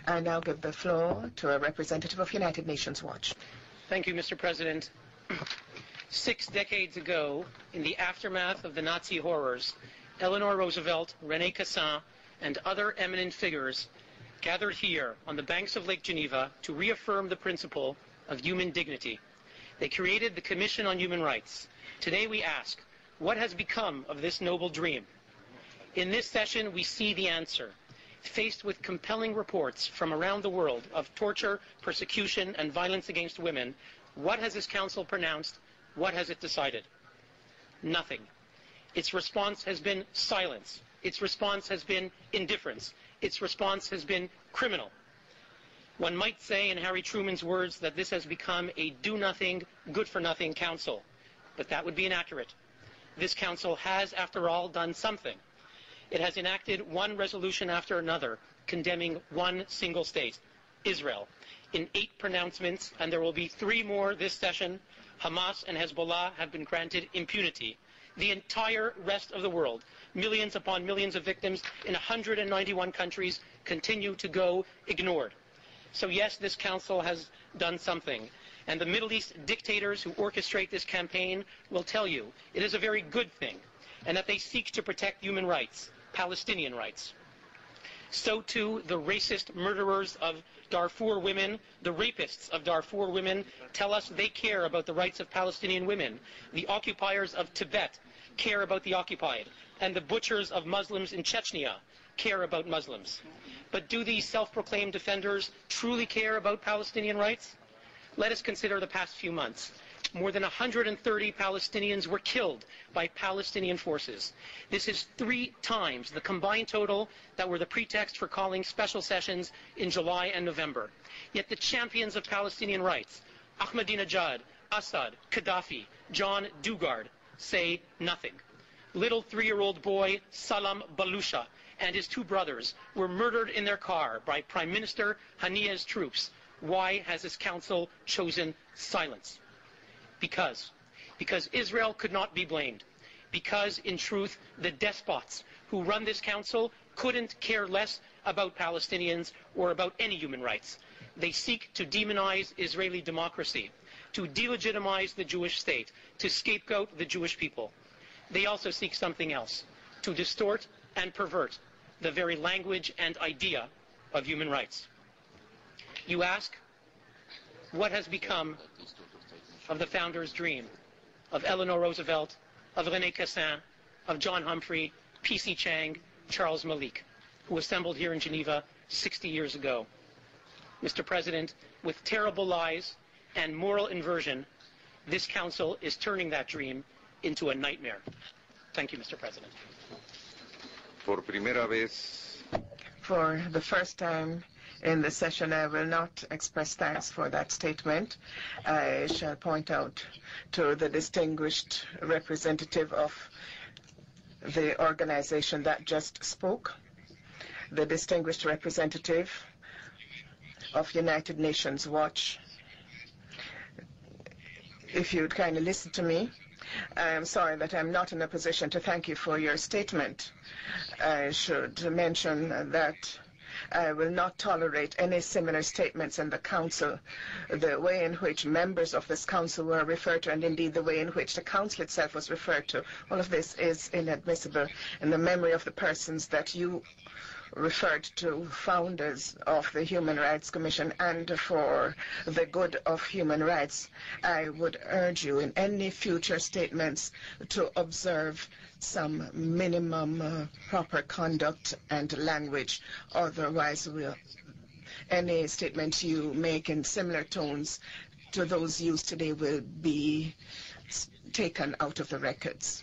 I now give the floor to a representative of United Nations Watch. Thank you, Mr. President. 6 decades ago, in the aftermath of the Nazi horrors, Eleanor Roosevelt, René Cassin, and other eminent figures gathered here on the banks of Lake Geneva to reaffirm the principle of human dignity. They created the Commission on Human Rights. Today we ask, what has become of this noble dream? In this session, we see the answer. Faced with compelling reports from around the world of torture, persecution, and violence against women, what has this Council pronounced? What has it decided? Nothing. Its response has been silence. Its response has been indifference. Its response has been criminal. One might say, in Harry Truman's words, that this has become a do-nothing, good-for-nothing Council. But that would be inaccurate. This Council has, after all, done something. It has enacted one resolution after another, condemning one single state, Israel, in 8 pronouncements, and there will be 3 more this session. Hamas and Hezbollah have been granted impunity. The entire rest of the world, millions upon millions of victims in 191 countries, continue to go ignored. So yes, this Council has done something. And the Middle East dictators who orchestrate this campaign will tell you it is a very good thing, and that they seek to protect human rights, Palestinian rights. So too, the racist murderers of Darfur women, the rapists of Darfur women, tell us they care about the rights of Palestinian women. The occupiers of Tibet care about the occupied, and the butchers of Muslims in Chechnya care about Muslims. But do these self-proclaimed defenders truly care about Palestinian rights? Let us consider the past few months. More than 130 Palestinians were killed by Palestinian forces. This is 3 times the combined total that were the pretext for calling special sessions in July and November. Yet the champions of Palestinian rights, Ahmadinejad, Assad, Gaddafi, John Dugard, say nothing. Little 3-year-old boy Salam Balusha and his 2 brothers were murdered in their car by Prime Minister Haniyeh's troops. Why has this Council chosen silence? Because Israel could not be blamed. Because, in truth, the despots who run this Council couldn't care less about Palestinians or about any human rights. They seek to demonize Israeli democracy, to delegitimize the Jewish state, to scapegoat the Jewish people. They also seek something else, to distort and pervert the very language and idea of human rights. You ask, what has become of the founder's dream, of Eleanor Roosevelt, of René Cassin, of John Humphrey, P.C. Chang, Charles Malik, who assembled here in Geneva 60 years ago? Mr. President, with terrible lies and moral inversion, this Council is turning that dream into a nightmare. Thank you, Mr. President. Por primera vez. For the first time in the session, I will not express thanks for that statement. I shall point out to the distinguished representative of the organization that just spoke, the distinguished representative of United Nations Watch. If you'd kindly listen to me. I am sorry that I'm not in a position to thank you for your statement. I should mention that I will not tolerate any similar statements in the Council. The way in which members of this Council were referred to, and indeed the way in which the Council itself was referred to, all of this is inadmissible. In the memory of the persons that you referred to, founders of the Human Rights Commission, and for the good of human rights, I would urge you in any future statements to observe some minimum proper conduct and language. Otherwise, any statement you make in similar tones to those used today will be taken out of the records.